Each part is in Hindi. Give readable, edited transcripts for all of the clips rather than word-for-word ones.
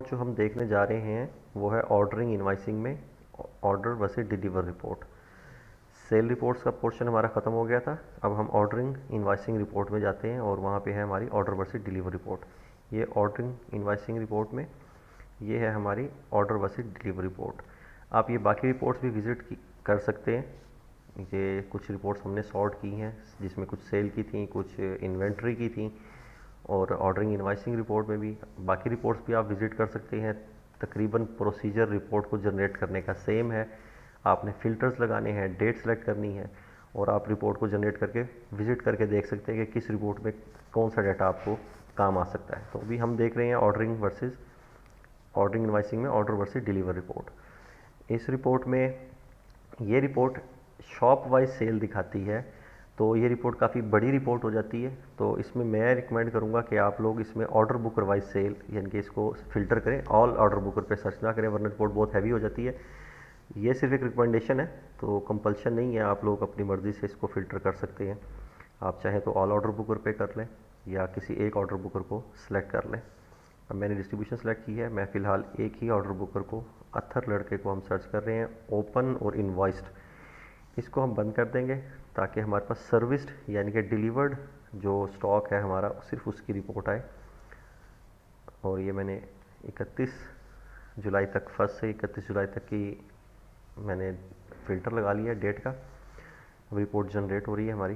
जो हम देखने जा रहे हैं वो है ऑर्डरिंग इनवाइसिंग में order versus deliver report. Sale reports का पोर्शन हमारा ख़त्म हो गया था। अब हम ऑर्डरिंग इनवाइसिंग रिपोर्ट में जाते हैं और वहाँ पे है हमारी ऑर्डर वर्सेस डिलीवर रिपोर्ट। ये ऑर्डरिंग इनवाइसिंग रिपोर्ट में ये है हमारी ऑर्डर वर्सेस डिलीवर रिपोर्ट। आप ये बाकी रिपोर्ट्स भी विज़िट कर सकते हैं। ये कुछ रिपोर्ट्स हमने सॉर्ट की हैं जिसमें कुछ सेल की थी, कुछ इन्वेंट्री की थी, और ऑर्डरिंग इनवाइसिंग रिपोर्ट में भी बाकी रिपोर्ट्स भी आप विज़िट कर सकते हैं। तकरीबन प्रोसीजर रिपोर्ट को जनरेट करने का सेम है। आपने फ़िल्टर्स लगाने हैं, डेट सेलेक्ट करनी है और आप रिपोर्ट को जनरेट करके विज़िट करके देख सकते हैं कि किस रिपोर्ट में कौन सा डाटा आपको काम आ सकता है। तो अभी हम देख रहे हैं ऑर्डरिंग इनवाइसिंग में ऑर्डर वर्सेस डिलीवर रिपोर्ट। इस रिपोर्ट में ये रिपोर्ट शॉप वाइज सेल दिखाती है, तो ये रिपोर्ट काफ़ी बड़ी रिपोर्ट हो जाती है। तो इसमें मैं रिकमेंड करूँगा कि आप लोग इसमें ऑर्डर बुकर वाइज सेल यानी कि इसको फ़िल्टर करें, ऑल ऑर्डर बुकर पे सर्च ना करें वरना रिपोर्ट बहुत हैवी हो जाती है। ये सिर्फ एक रिकमेंडेशन है, तो कंपल्शन नहीं है, आप लोग अपनी मर्ज़ी से इसको फ़िल्टर कर सकते हैं। आप चाहें तो ऑल ऑर्डर बुकर पे कर लें या किसी एक ऑर्डर बुकर को सिलेक्ट कर लें। अब मैंने डिस्ट्रीब्यूशन सेलेक्ट की है। मैं फ़िलहाल एक ही ऑर्डर बुकर को, अत्थर लड़के को हम सर्च कर रहे हैं, ओपन और इनवॉइस्ड। इसको हम बंद कर देंगे ताकि हमारे पास सर्विस्ड यानी कि डिलीवर्ड जो स्टॉक है हमारा सिर्फ उसकी रिपोर्ट आए। और ये मैंने 31 जुलाई तक, 1 से 31 जुलाई तक की मैंने फ़िल्टर लगा लिया डेट का। अब रिपोर्ट जनरेट हो रही है हमारी।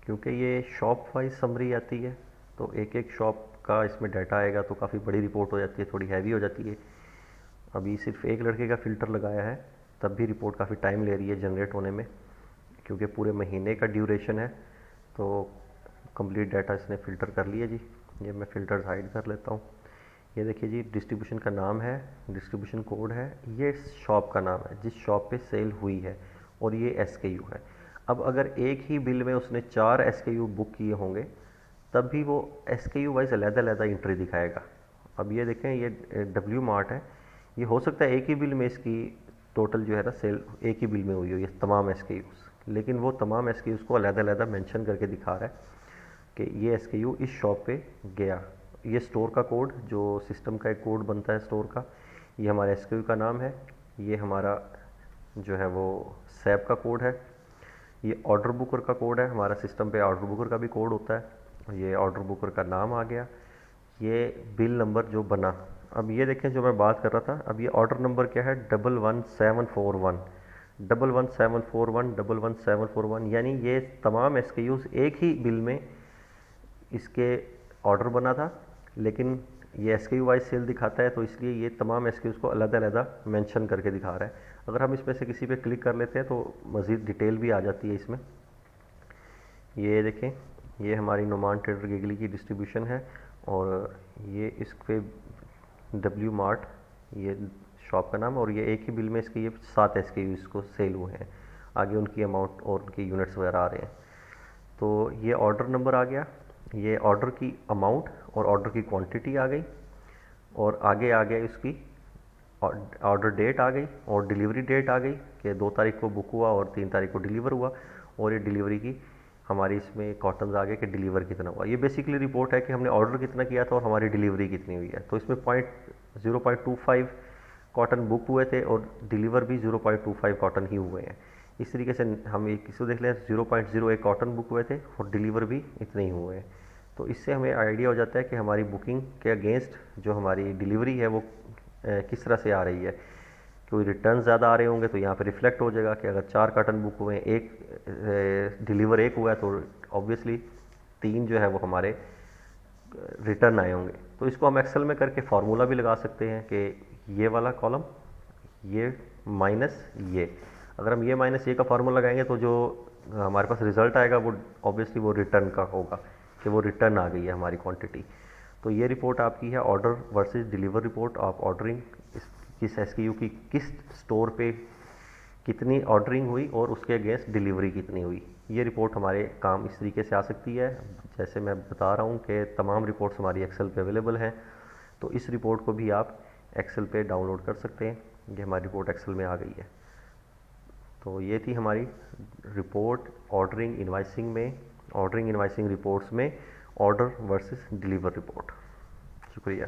क्योंकि ये शॉप वाइज समरी आती है तो एक एक शॉप का इसमें डाटा आएगा तो काफ़ी बड़ी रिपोर्ट हो जाती है, थोड़ी हैवी हो जाती है। अभी सिर्फ एक लड़के का फ़िल्टर लगाया है तब भी रिपोर्ट काफ़ी टाइम ले रही है जनरेट होने में, क्योंकि पूरे महीने का ड्यूरेशन है। तो कंप्लीट डाटा इसने फ़िल्टर कर लिया जी। ये मैं फ़िल्टर्स हाइड कर लेता हूँ। ये देखिए जी, डिस्ट्रीब्यूशन का नाम है, डिस्ट्रीब्यूशन कोड है, ये शॉप का नाम है जिस शॉप पे सेल हुई है, और ये SKU है। अब अगर एक ही बिल में उसने 4 SKU बुक किए होंगे तब भी वो SKU वाइज अलग-अलग एंट्री दिखाएगा। अब ये देखें, ये डब्ल्यू मार्ट है, ये हो सकता है एक ही बिल में इसकी टोटल जो है ना सेल एक ही बिल में हुई हो ये तमाम SKUs, लेकिन वो तमाम SKUs को अलग-अलग मेंशन करके दिखा रहा है कि ये SKU इस शॉप पे गया। ये स्टोर का कोड, जो सिस्टम का एक कोड बनता है स्टोर का, ये हमारे SKU का नाम है। ये हमारा जो है वो सैप का कोड है। ये ऑर्डर बुकर का कोड है, हमारा सिस्टम पे ऑर्डर बुकर का भी कोड होता है। ये ऑर्डर बुकर का नाम आ गया। ये बिल नंबर जो बना, अब ये देखें जो मैं बात कर रहा था, अब ये ऑर्डर नंबर क्या है, 11741, 11741, 11741, यानी ये तमाम SKUs एक ही बिल में इसके ऑर्डर बना था, लेकिन ये SKU वाइज सेल दिखाता है तो इसलिए ये तमाम SKUs को अलग अलग मेंशन करके दिखा रहा है। अगर हम इसमें से किसी पे क्लिक कर लेते हैं तो मज़ीद डिटेल भी आ जाती है इसमें। ये देखें, ये हमारी नुमान ट्रेडर गिगली की डिस्ट्रीब्यूशन है और ये इस पे डब्ल्यू मार्ट ये शॉप का नाम, और ये एक ही बिल में इसके ये 7 SKU इसको सेल हुए हैं। आगे उनकी अमाउंट और उनकी यूनिट्स वगैरह आ रहे हैं। तो ये ऑर्डर नंबर आ गया, ये ऑर्डर की अमाउंट और ऑर्डर की क्वांटिटी आ गई, और आगे आ गया इसकी ऑर्डर डेट आ गई और डिलीवरी डेट आ गई कि 2 तारीख को बुक हुआ और 3 तारीख को डिलीवर हुआ, और ये डिलीवरी की हमारी इसमें कॉटन्स आ गए कि डिलीवर कितना हुआ। ये बेसिकली रिपोर्ट है कि हमने ऑर्डर कितना किया था और हमारी डिलीवरी कितनी हुई है। तो इसमें 0.25 कॉटन बुक हुए थे और डिलीवर भी 0.25 कॉटन ही हुए हैं। इस तरीके से हम एक इसको देख लें, 0.01 कॉटन बुक हुए थे और डिलीवर भी इतने ही हुए हैं। तो इससे हमें आइडिया हो जाता है कि हमारी बुकिंग के अगेंस्ट जो हमारी डिलीवरी है वो किस तरह से आ रही है। कोई रिटर्न ज़्यादा आ रहे होंगे तो यहाँ पे रिफ्लेक्ट हो जाएगा कि अगर 4 कार्टन बुक हुए हैं, एक डिलीवर एक हुआ है, तो ऑब्वियसली 3 जो है वो हमारे रिटर्न आए होंगे। तो इसको हम एक्सेल में करके फार्मूला भी लगा सकते हैं कि ये वाला कॉलम, ये माइनस ये, अगर हम ये माइनस ये का फार्मूला लगाएंगे तो जो हमारे पास रिजल्ट आएगा वो ऑब्वियसली वो रिटर्न का होगा कि वो रिटर्न आ गई है हमारी क्वांटिटी। तो ये रिपोर्ट आपकी है ऑर्डर वर्सेस डिलीवर रिपोर्ट। आप ऑर्डरिंग किस SKU की किस स्टोर पे कितनी ऑर्डरिंग हुई और उसके अगेंस्ट डिलीवरी कितनी हुई। ये रिपोर्ट हमारे काम इस तरीके से आ सकती है। जैसे मैं बता रहा हूँ कि तमाम रिपोर्ट्स हमारी एक्सेल पे अवेलेबल हैं, तो इस रिपोर्ट को भी आप एक्सेल पे डाउनलोड कर सकते हैं। ये हमारी रिपोर्ट एक्सेल में आ गई है। तो ये थी हमारी रिपोर्ट ऑर्डरिंग इनवाइसिंग में, ऑर्डरिंग इनवाइसिंग रिपोर्ट्स में ऑर्डर वर्सेस डिलीवर रिपोर्ट। शुक्रिया।